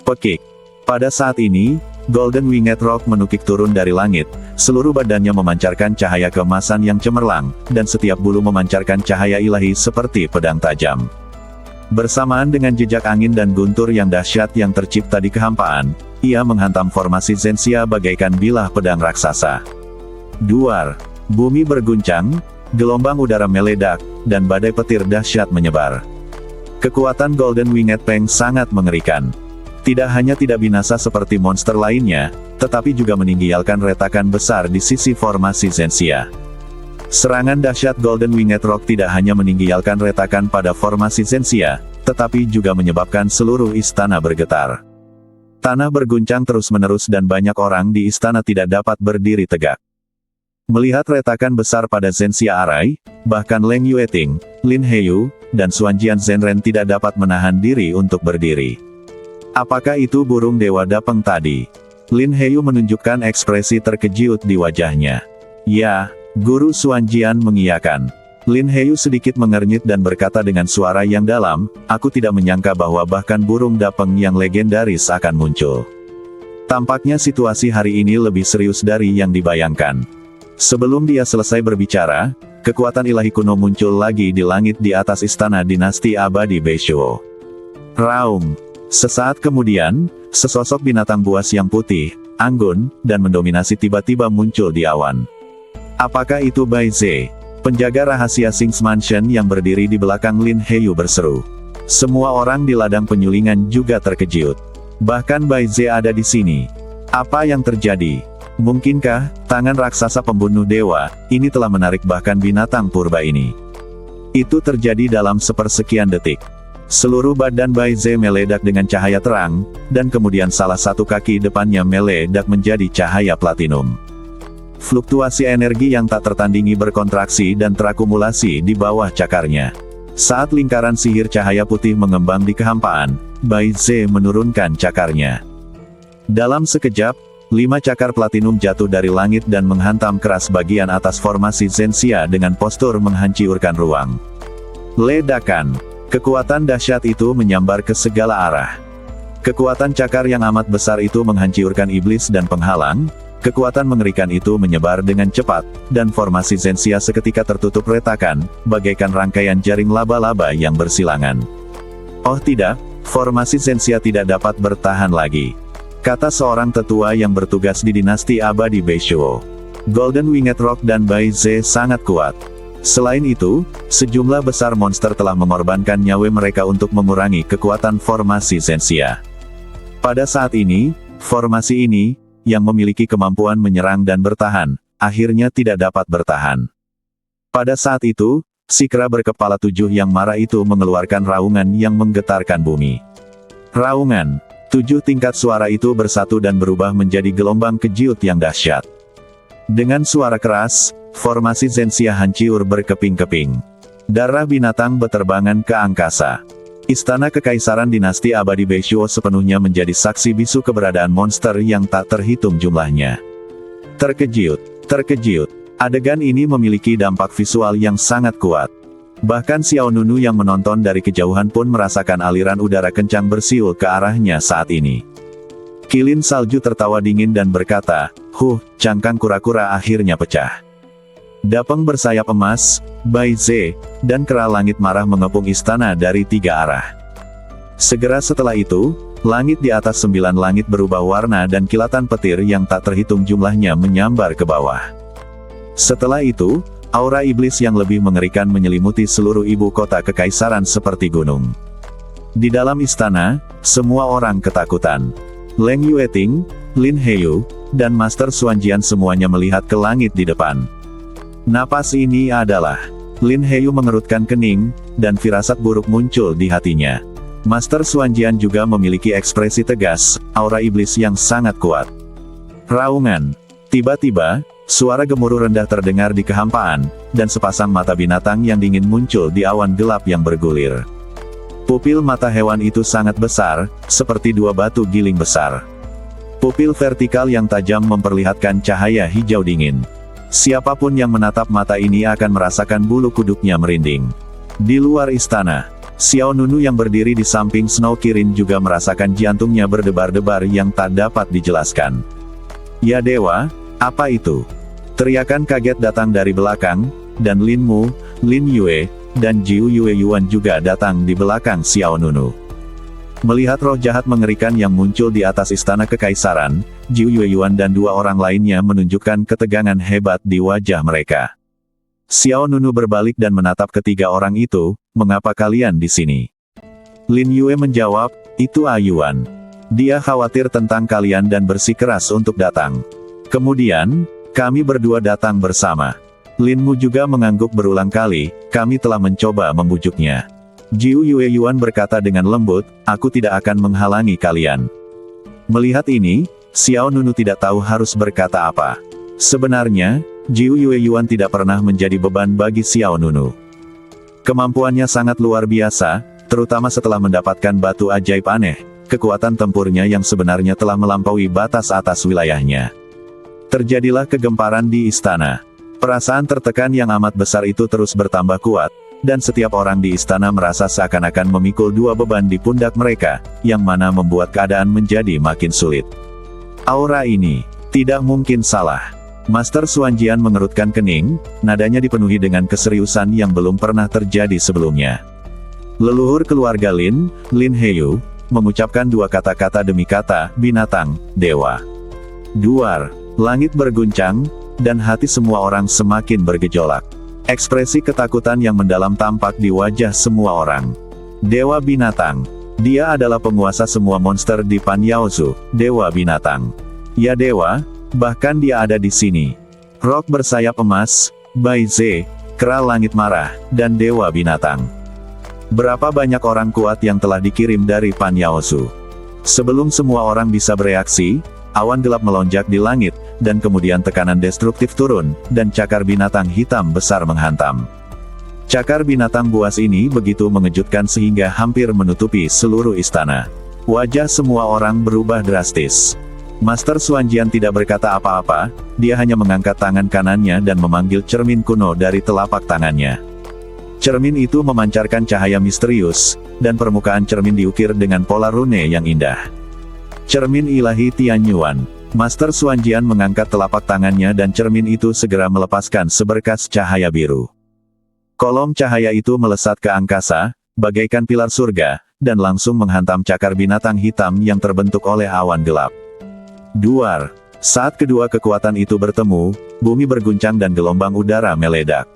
[SPEAKER 1] Pekik. Pada saat ini, Golden Winged Rock menukik turun dari langit, seluruh badannya memancarkan cahaya keemasan yang cemerlang, dan setiap bulu memancarkan cahaya ilahi seperti pedang tajam. Bersamaan dengan jejak angin dan guntur yang dahsyat yang tercipta di kehampaan, ia menghantam formasi Zhenxia bagaikan bilah pedang raksasa. Duar, bumi berguncang, gelombang udara meledak, dan badai petir dahsyat menyebar. Kekuatan Golden Winged Peng sangat mengerikan. Tidak hanya tidak binasa seperti monster lainnya, tetapi juga meninggalkan retakan besar di sisi formasi Zhenxia. Serangan dahsyat Golden Winged Rock tidak hanya meninggalkan retakan pada formasi Zhenxia, tetapi juga menyebabkan seluruh istana bergetar. Tanah berguncang terus-menerus dan banyak orang di istana tidak dapat berdiri tegak. Melihat retakan besar pada Zhenxia Arai, bahkan Leng Yueting, Lin Heyu, dan Xuanjian Zhenren tidak dapat menahan diri untuk berdiri. Apakah itu burung Dewa Dapeng tadi? Lin Heyu menunjukkan ekspresi terkejut di wajahnya. Ya, Guru Xuanjian mengiyakan. Lin Heyu sedikit mengernyit dan berkata dengan suara yang dalam, aku tidak menyangka bahwa bahkan burung Dapeng yang legendaris akan muncul. Tampaknya situasi hari ini lebih serius dari yang dibayangkan. Sebelum dia selesai berbicara, kekuatan ilahi kuno muncul lagi di langit di atas istana dinasti abadi Beishuo. Raung. Sesaat kemudian, sesosok binatang buas yang putih, anggun, dan mendominasi tiba-tiba muncul di awan. Apakah itu Bai Ze? Penjaga rahasia Sings Mansion yang berdiri di belakang Lin Heyu berseru. Semua orang di ladang penyulingan juga terkejut. Bahkan Bai Ze ada di sini. Apa yang terjadi? Mungkinkah, tangan raksasa pembunuh dewa, ini telah menarik bahkan binatang purba ini? Itu terjadi dalam sepersekian detik. Seluruh badan Bai Ze meledak dengan cahaya terang, dan kemudian salah satu kaki depannya meledak menjadi cahaya platinum. Fluktuasi energi yang tak tertandingi berkontraksi dan terakumulasi di bawah cakarnya. Saat lingkaran sihir cahaya putih mengembang di kehampaan, Bai Ze menurunkan cakarnya. Dalam sekejap, 5 cakar platinum jatuh dari langit dan menghantam keras bagian atas formasi Zhenxia dengan postur menghancurkan ruang. Ledakan. Kekuatan dahsyat itu menyambar ke segala arah. Kekuatan cakar yang amat besar itu menghancurkan iblis dan penghalang, kekuatan mengerikan itu menyebar dengan cepat, dan formasi Zhenxia seketika tertutup retakan, bagaikan rangkaian jaring laba-laba yang bersilangan. Oh tidak, formasi Zhenxia tidak dapat bertahan lagi. Kata seorang tetua yang bertugas di dinasti abadi Beishuo. Golden Winged Rock dan Bai Ze sangat kuat. Selain itu, sejumlah besar monster telah mengorbankan nyawa mereka untuk mengurangi kekuatan formasi Zhenxia. Pada saat ini, formasi ini, yang memiliki kemampuan menyerang dan bertahan, akhirnya tidak dapat bertahan. Pada saat itu, si kera berkepala 7 yang marah itu mengeluarkan raungan yang menggetarkan bumi. Raungan, 7 tingkat suara itu bersatu dan berubah menjadi gelombang kejut yang dahsyat. Dengan suara keras, formasi Zhenxia hancur berkeping-keping. Darah binatang beterbangan ke angkasa. Istana Kekaisaran Dinasti Abadi Beishuo sepenuhnya menjadi saksi bisu keberadaan monster yang tak terhitung jumlahnya. Terkejut. Adegan ini memiliki dampak visual yang sangat kuat. Bahkan Xiao Nunu yang menonton dari kejauhan pun merasakan aliran udara kencang bersiul ke arahnya saat ini. Kilin salju tertawa dingin dan berkata, cangkang kura-kura akhirnya pecah. Dapeng bersayap emas, Bai Ze, dan kera langit marah mengepung istana dari 3 arah. Segera setelah itu, langit di atas 9 langit berubah warna dan kilatan petir yang tak terhitung jumlahnya menyambar ke bawah. Setelah itu, aura iblis yang lebih mengerikan menyelimuti seluruh ibu kota kekaisaran seperti gunung. Di dalam istana, semua orang ketakutan. Leng Yueting, Lin Heyu, dan Master Xuanjian semuanya melihat ke langit di depan. Napas ini adalah. Lin Heyu mengerutkan kening, dan firasat buruk muncul di hatinya. Master Xuanjian juga memiliki ekspresi tegas, aura iblis yang sangat kuat. Raungan. Tiba-tiba, suara gemuruh rendah terdengar di kehampaan, dan sepasang mata binatang yang dingin muncul di awan gelap yang bergulir. Pupil mata hewan itu sangat besar, seperti 2 batu giling besar. Pupil vertikal yang tajam memperlihatkan cahaya hijau dingin. Siapapun yang menatap mata ini akan merasakan bulu kuduknya merinding. Di luar istana, Xiao Nunu yang berdiri di samping Snow Kirin juga merasakan jantungnya berdebar-debar yang tak dapat dijelaskan. Ya dewa, apa itu? Teriakan kaget datang dari belakang, dan Lin Mu, Lin Yue, dan Jiu Yue Yuan juga datang di belakang Xiao Nunu. Melihat roh jahat mengerikan yang muncul di atas istana kekaisaran, Jiu Yue Yuan dan 2 orang lainnya menunjukkan ketegangan hebat di wajah mereka. Xiao Nunu berbalik dan menatap ketiga orang itu, mengapa kalian di sini? Lin Yue menjawab, itu Yuan. Dia khawatir tentang kalian dan bersikeras untuk datang. Kemudian, kami berdua datang bersama. Lin Mu juga mengangguk berulang kali, kami telah mencoba membujuknya. Jiu Yue Yuan berkata dengan lembut, aku tidak akan menghalangi kalian. Melihat ini, Xiao Nunu tidak tahu harus berkata apa. Sebenarnya, Jiu Yue Yuan tidak pernah menjadi beban bagi Xiao Nunu. Kemampuannya sangat luar biasa, terutama setelah mendapatkan batu ajaib aneh, kekuatan tempurnya yang sebenarnya telah melampaui batas atas wilayahnya. Terjadilah kegemparan di istana. Perasaan tertekan yang amat besar itu terus bertambah kuat, dan setiap orang di istana merasa seakan-akan memikul 2 beban di pundak mereka, yang mana membuat keadaan menjadi makin sulit. Aura ini tidak mungkin salah. Master Xuanjian mengerutkan kening, nadanya dipenuhi dengan keseriusan yang belum pernah terjadi sebelumnya. Leluhur keluarga Lin, Lin Heyu, mengucapkan 2 kata-kata demi kata, binatang, dewa. Duar, langit berguncang, dan hati semua orang semakin bergejolak. Ekspresi ketakutan yang mendalam tampak di wajah semua orang. Dewa binatang. Dia adalah penguasa semua monster di Panyaozu, dewa binatang. Ya dewa, bahkan dia ada di sini. Rok bersayap emas, Bai Ze, kera langit marah, dan dewa binatang. Berapa banyak orang kuat yang telah dikirim dari Panyaozu. Sebelum semua orang bisa bereaksi, awan gelap melonjak di langit, dan kemudian tekanan destruktif turun, dan cakar binatang hitam besar menghantam. Cakar binatang buas ini begitu mengejutkan sehingga hampir menutupi seluruh istana. Wajah semua orang berubah drastis. Master Xuanjian tidak berkata apa-apa, dia hanya mengangkat tangan kanannya dan memanggil cermin kuno dari telapak tangannya. Cermin itu memancarkan cahaya misterius, dan permukaan cermin diukir dengan pola rune yang indah. Cermin ilahi Tianyuan. Master Xuanjian mengangkat telapak tangannya dan cermin itu segera melepaskan seberkas cahaya biru. Kolom cahaya itu melesat ke angkasa, bagaikan pilar surga, dan langsung menghantam cakar binatang hitam yang terbentuk oleh awan gelap. Duar. Saat kedua kekuatan itu bertemu, bumi berguncang dan gelombang udara meledak.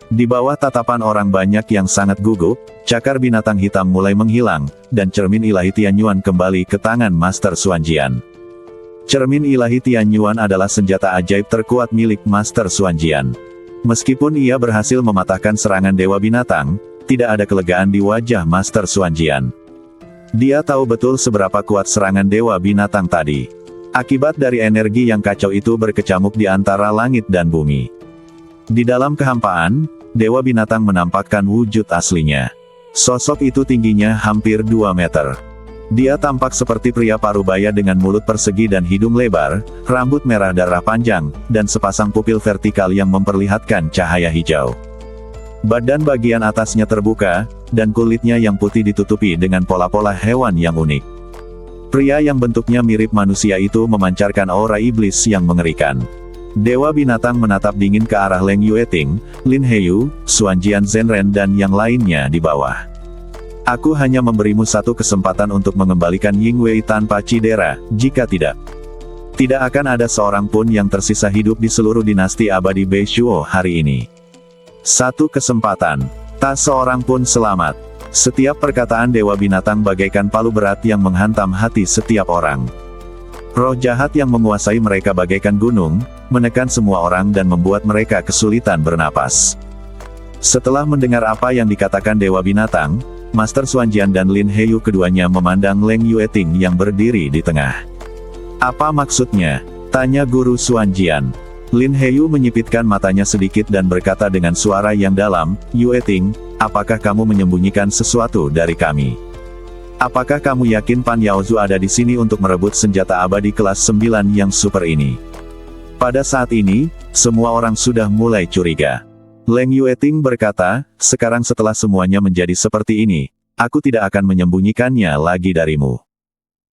[SPEAKER 1] Di bawah tatapan orang banyak yang sangat gugup, cakar binatang hitam mulai menghilang, dan cermin ilahi Tianyuan kembali ke tangan Master Xuanjian. Cermin ilahi Tianyuan adalah senjata ajaib terkuat milik Master Xuanjian. Meskipun ia berhasil mematahkan serangan dewa binatang, tidak ada kelegaan di wajah Master Xuanjian. Dia tahu betul seberapa kuat serangan dewa binatang tadi. Akibat dari energi yang kacau itu berkecamuk di antara langit dan bumi. Di dalam kehampaan, dewa binatang menampakkan wujud aslinya. Sosok itu tingginya hampir 2 meter. Dia tampak seperti pria parubaya dengan mulut persegi dan hidung lebar, rambut merah darah panjang, dan sepasang pupil vertikal yang memperlihatkan cahaya hijau. Badan bagian atasnya terbuka, dan kulitnya yang putih ditutupi dengan pola-pola hewan yang unik. Pria yang bentuknya mirip manusia itu memancarkan aura iblis yang mengerikan. Dewa binatang menatap dingin ke arah Leng Yueting, Lin Heyu, Xuanjian Zhenren dan yang lainnya di bawah. Aku hanya memberimu satu kesempatan untuk mengembalikan Yingwei tanpa cedera, jika tidak, tidak akan ada seorang pun yang tersisa hidup di seluruh dinasti abadi Beishuo hari ini. Satu kesempatan. Tak seorang pun selamat. Setiap perkataan Dewa Binatang bagaikan palu berat yang menghantam hati setiap orang. Roh jahat yang menguasai mereka bagaikan gunung, menekan semua orang dan membuat mereka kesulitan bernapas. Setelah mendengar apa yang dikatakan Dewa Binatang, Master Xuanjian dan Lin Heyu keduanya memandang Leng Yueting yang berdiri di tengah. Apa maksudnya? Tanya Guru Xuanjian. Lin Heyu menyipitkan matanya sedikit dan berkata dengan suara yang dalam, Yueting, apakah kamu menyembunyikan sesuatu dari kami? Apakah kamu yakin Pan Yaozu ada di sini untuk merebut senjata abadi kelas 9 yang super ini? Pada saat ini, semua orang sudah mulai curiga. Leng Yueting berkata, sekarang setelah semuanya menjadi seperti ini, aku tidak akan menyembunyikannya lagi darimu.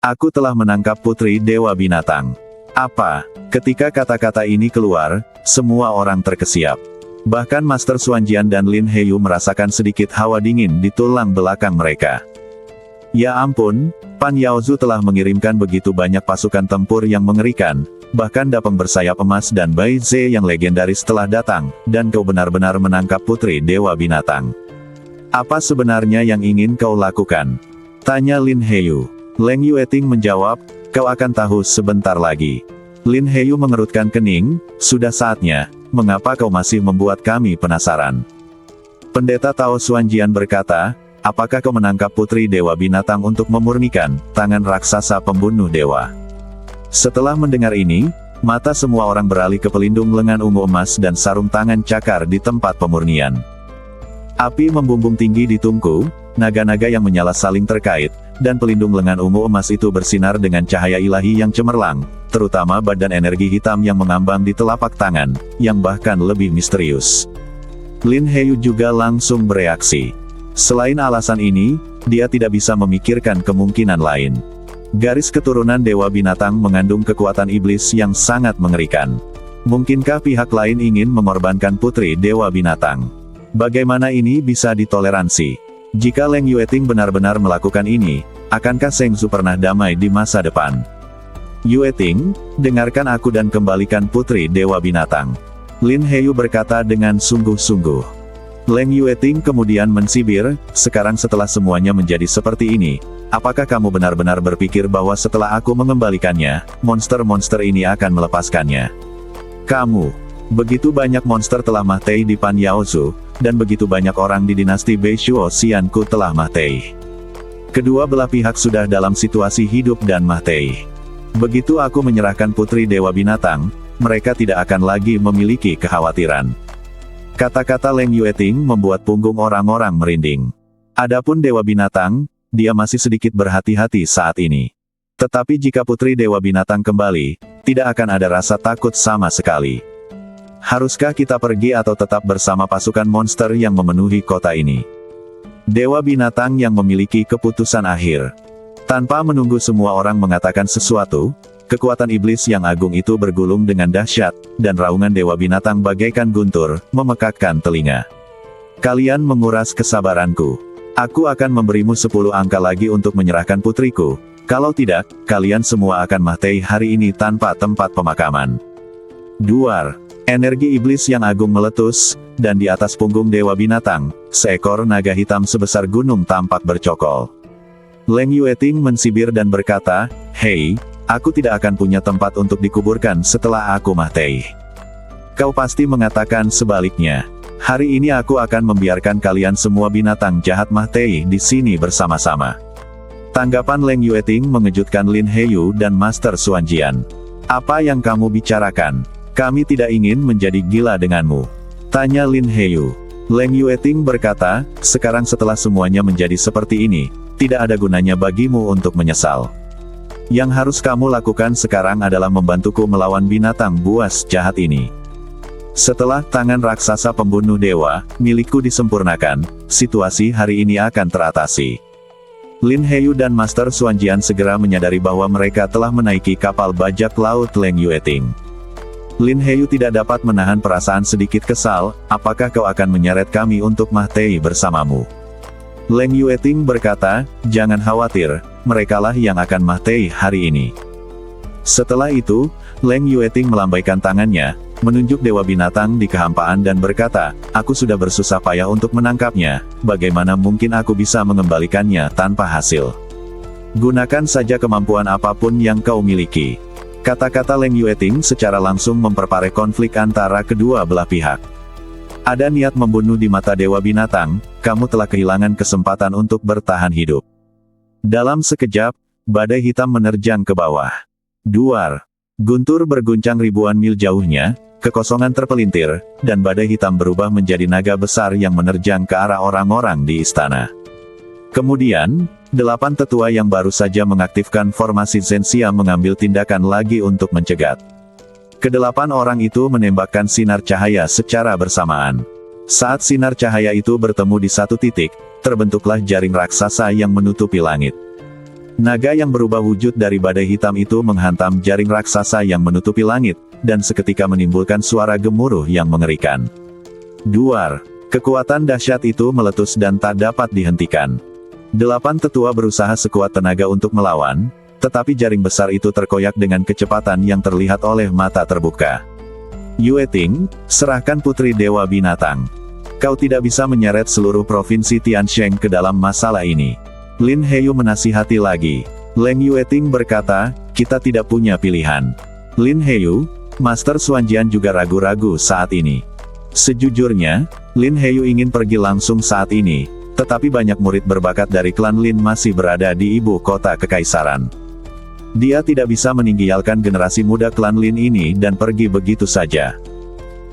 [SPEAKER 1] Aku telah menangkap Putri Dewa Binatang. Apa? Ketika kata-kata ini keluar, semua orang terkesiap. Bahkan Master Xuanjian dan Lin Heyu merasakan sedikit hawa dingin di tulang belakang mereka. Ya ampun, Pan Yaozu telah mengirimkan begitu banyak pasukan tempur yang mengerikan, bahkan Dapeng bersayap emas dan Bai Ze yang legendaris telah datang, dan kau benar-benar menangkap Putri Dewa Binatang. Apa sebenarnya yang ingin kau lakukan? Tanya Lin Heyu. Leng Yueting menjawab, kau akan tahu sebentar lagi. Lin Heyu mengerutkan kening, sudah saatnya, mengapa kau masih membuat kami penasaran? Pendeta Tao Xuanjian berkata, apakah kau menangkap Putri Dewa Binatang untuk memurnikan tangan raksasa pembunuh dewa? Setelah mendengar ini, mata semua orang beralih ke pelindung lengan ungu emas dan sarung tangan cakar di tempat pemurnian. Api membumbung tinggi di tungku, naga-naga yang menyala saling terkait, dan pelindung lengan ungu emas itu bersinar dengan cahaya ilahi yang cemerlang, terutama badan energi hitam yang mengambang di telapak tangan, yang bahkan lebih misterius. Lin Heyu juga langsung bereaksi. Selain alasan ini, dia tidak bisa memikirkan kemungkinan lain. Garis keturunan Dewa Binatang mengandung kekuatan iblis yang sangat mengerikan. Mungkinkah pihak lain ingin mengorbankan Putri Dewa Binatang? Bagaimana ini bisa ditoleransi? Jika Leng Yueting benar-benar melakukan ini, akankah Seng Zhu pernah damai di masa depan? Yueting, dengarkan aku dan kembalikan Putri Dewa Binatang. Lin Heyu berkata dengan sungguh-sungguh. Leng Yueting kemudian mensibir, sekarang setelah semuanya menjadi seperti ini, apakah kamu benar-benar berpikir bahwa setelah aku mengembalikannya, monster-monster ini akan melepaskannya? Kamu, begitu banyak monster telah mati di Pan Yaozu, dan begitu banyak orang di dinasti Beishuo Xianku telah mati. Kedua belah pihak sudah dalam situasi hidup dan mati. Begitu aku menyerahkan Putri Dewa Binatang, mereka tidak akan lagi memiliki kekhawatiran. Kata-kata Leng Yueting membuat punggung orang-orang merinding. Adapun Dewa Binatang, dia masih sedikit berhati-hati saat ini. Tetapi jika Putri Dewa Binatang kembali, tidak akan ada rasa takut sama sekali. Haruskah kita pergi atau tetap bersama pasukan monster yang memenuhi kota ini? Dewa Binatang yang memiliki keputusan akhir. Tanpa menunggu semua orang mengatakan sesuatu, kekuatan iblis yang agung itu bergulung dengan dahsyat, dan raungan Dewa Binatang bagaikan guntur, memekakkan telinga. Kalian menguras kesabaranku. Aku akan memberimu 10 angka lagi untuk menyerahkan putriku. Kalau tidak, kalian semua akan mati hari ini tanpa tempat pemakaman. Duar. Energi iblis yang agung meletus, dan di atas punggung Dewa Binatang, seekor naga hitam sebesar gunung tampak bercokol. Leng Yueting mensibir dan berkata, hei, aku tidak akan punya tempat untuk dikuburkan setelah aku mati. Kau pasti mengatakan sebaliknya. Hari ini aku akan membiarkan kalian semua binatang jahat mati di sini bersama-sama. Tanggapan Leng Yueting mengejutkan Lin Heyu dan Master Xuanjian. Apa yang kamu bicarakan? Kami tidak ingin menjadi gila denganmu. Tanya Lin Heyu. Leng Yueting berkata, sekarang setelah semuanya menjadi seperti ini, tidak ada gunanya bagimu untuk menyesal. Yang harus kamu lakukan sekarang adalah membantuku melawan binatang buas jahat ini. Setelah tangan raksasa pembunuh dewa, milikku disempurnakan, situasi hari ini akan teratasi. Lin Heyu dan Master Xuanjian segera menyadari bahwa mereka telah menaiki kapal bajak laut Leng Yueting. Lin Heyu tidak dapat menahan perasaan sedikit kesal, apakah kau akan menyeret kami untuk Mahtei bersamamu? Leng Yueting berkata, jangan khawatir, merekalah yang akan Mahtei hari ini. Setelah itu, Leng Yueting melambaikan tangannya, menunjuk Dewa Binatang di kehampaan dan berkata, aku sudah bersusah payah untuk menangkapnya, bagaimana mungkin aku bisa mengembalikannya tanpa hasil? Gunakan saja kemampuan apapun yang kau miliki. Kata-kata Leng Yueting secara langsung memperparah konflik antara kedua belah pihak. Ada niat membunuh di mata Dewa Binatang, kamu telah kehilangan kesempatan untuk bertahan hidup. Dalam sekejap, badai hitam menerjang ke bawah. Duar. Guntur berguncang ribuan mil jauhnya, kekosongan terpelintir, dan badai hitam berubah menjadi naga besar yang menerjang ke arah orang-orang di istana. Kemudian, 8 tetua yang baru saja mengaktifkan formasi Zhenxia mengambil tindakan lagi untuk mencegat. Kedelapan orang itu menembakkan sinar cahaya secara bersamaan. Saat sinar cahaya itu bertemu di satu titik, terbentuklah jaring raksasa yang menutupi langit. Naga yang berubah wujud dari badai hitam itu menghantam jaring raksasa yang menutupi langit, dan seketika menimbulkan suara gemuruh yang mengerikan. Duar. Kekuatan dahsyat itu meletus dan tak dapat dihentikan. 8 tetua berusaha sekuat tenaga untuk melawan, tetapi jaring besar itu terkoyak dengan kecepatan yang terlihat oleh mata terbuka. Yueting, serahkan Putri Dewa Binatang. Kau tidak bisa menyeret seluruh provinsi Tiansheng ke dalam masalah ini. Lin Heyu menasihati lagi. Leng Yueting berkata, kita tidak punya pilihan. Lin Heyu, Master Xuanjian juga ragu-ragu saat ini. Sejujurnya, Lin Heyu ingin pergi langsung saat ini, tetapi banyak murid berbakat dari klan Lin masih berada di ibu kota kekaisaran. Dia tidak bisa meninggalkan generasi muda klan Lin ini dan pergi begitu saja.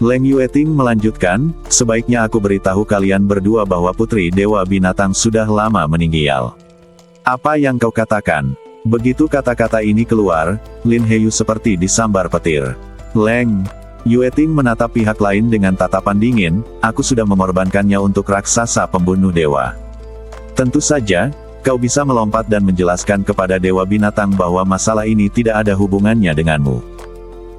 [SPEAKER 1] Leng Yueting melanjutkan, sebaiknya aku beritahu kalian berdua bahwa Putri Dewa Binatang sudah lama meninggal. Apa yang kau katakan? Begitu kata-kata ini keluar, Lin Heyu seperti disambar petir. Leng Yueting menatap pihak lain dengan tatapan dingin, aku sudah mengorbankannya untuk raksasa pembunuh dewa. Tentu saja, kau bisa melompat dan menjelaskan kepada Dewa Binatang bahwa masalah ini tidak ada hubungannya denganmu.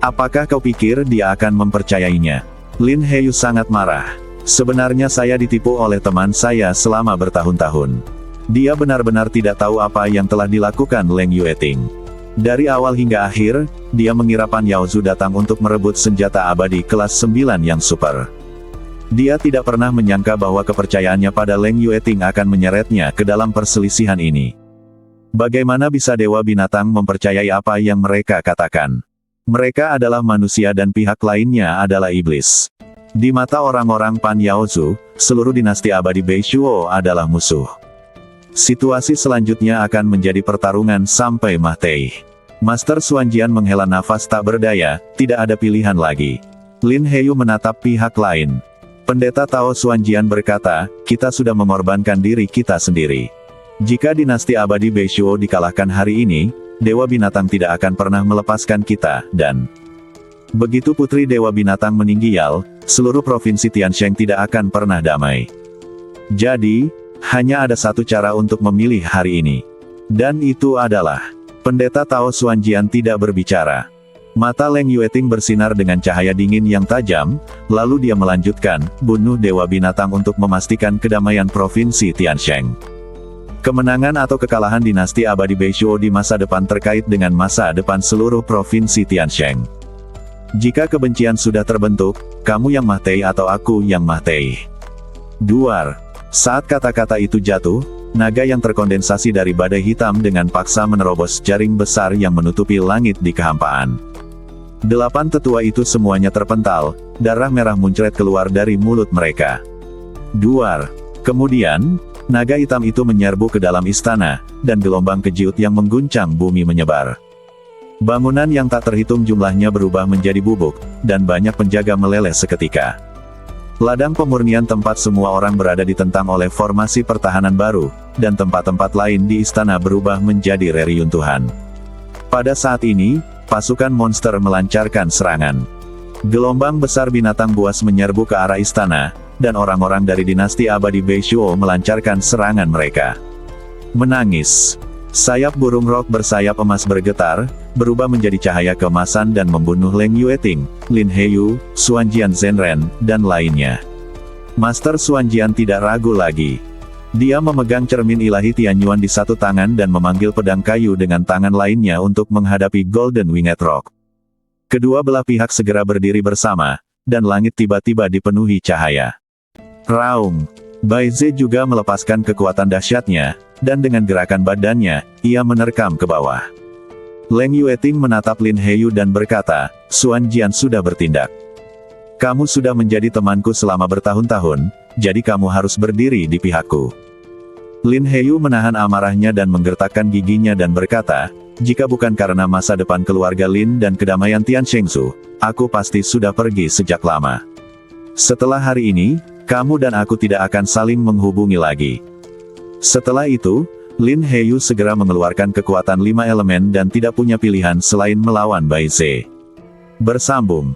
[SPEAKER 1] Apakah kau pikir dia akan mempercayainya? Lin Heyu sangat marah. Sebenarnya saya ditipu oleh teman saya selama bertahun-tahun. Dia benar-benar tidak tahu apa yang telah dilakukan Leng Yueting. Dari awal hingga akhir, dia mengira Pan Yaozu datang untuk merebut senjata abadi kelas 9 yang super. Dia tidak pernah menyangka bahwa kepercayaannya pada Leng Yueting akan menyeretnya ke dalam perselisihan ini. Bagaimana bisa Dewa Binatang mempercayai apa yang mereka katakan? Mereka adalah manusia dan pihak lainnya adalah iblis. Di mata orang-orang Pan Yaozu, seluruh dinasti abadi Beishuo adalah musuh. Situasi selanjutnya akan menjadi pertarungan sampai Mahtei. Master Xuanjian menghela nafas tak berdaya, tidak ada pilihan lagi. Lin Heyu menatap pihak lain. Pendeta Tao Xuanjian berkata, kita sudah mengorbankan diri kita sendiri. Jika dinasti abadi Beishuo dikalahkan hari ini, Dewa Binatang tidak akan pernah melepaskan kita, dan begitu Putri Dewa Binatang meninggal, seluruh provinsi Tiansheng tidak akan pernah damai. Jadi, hanya ada satu cara untuk memilih hari ini. Dan itu adalah, Pendeta Tao Xuanjian tidak berbicara. Mata Leng Yueting bersinar dengan cahaya dingin yang tajam, lalu dia melanjutkan, bunuh Dewa Binatang untuk memastikan kedamaian provinsi Tiansheng. Kemenangan atau kekalahan dinasti abadi Beishuo di masa depan terkait dengan masa depan seluruh provinsi Tiansheng. Jika kebencian sudah terbentuk, kamu yang Mahtei atau aku yang Mahtei. Duar. Saat kata-kata itu jatuh, naga yang terkondensasi dari badai hitam dengan paksa menerobos jaring besar yang menutupi langit di kehampaan. 8 tetua itu semuanya terpental, darah merah muncrat keluar dari mulut mereka. Duar. Kemudian, naga hitam itu menyerbu ke dalam istana, dan gelombang kejut yang mengguncang bumi menyebar. Bangunan yang tak terhitung jumlahnya berubah menjadi bubuk, dan banyak penjaga meleleh seketika. Ladang pemurnian tempat semua orang berada ditentang oleh formasi pertahanan baru, dan tempat-tempat lain di istana berubah menjadi reruntuhan. Pada saat ini, pasukan monster melancarkan serangan. Gelombang besar binatang buas menyerbu ke arah istana, dan orang-orang dari dinasti abadi Beishuo melancarkan serangan mereka. Menangis. Sayap burung rok bersayap emas bergetar, berubah menjadi cahaya keemasan dan membunuh Leng Yueting, Lin Heyu, Xuanjian Zhenren, dan lainnya. Master Xuanjian tidak ragu lagi. Dia memegang cermin ilahi Tianyuan di satu tangan dan memanggil pedang kayu dengan tangan lainnya untuk menghadapi Golden Winged Rock. Kedua belah pihak segera berdiri bersama, dan langit tiba-tiba dipenuhi cahaya. Raung. Bai Ze juga melepaskan kekuatan dahsyatnya, dan dengan gerakan badannya, ia menerkam ke bawah. Leng Yueting menatap Lin Heyu dan berkata, Xuanjian sudah bertindak. Kamu sudah menjadi temanku selama bertahun-tahun, jadi kamu harus berdiri di pihakku. Lin Heyu menahan amarahnya dan menggertakkan giginya dan berkata, jika bukan karena masa depan keluarga Lin dan kedamaian Tian Shengsu, aku pasti sudah pergi sejak lama. Setelah hari ini, kamu dan aku tidak akan saling menghubungi lagi. Setelah itu, Lin Heyu segera mengeluarkan kekuatan 5 elemen dan tidak punya pilihan selain melawan Bai Ze. Bersambung.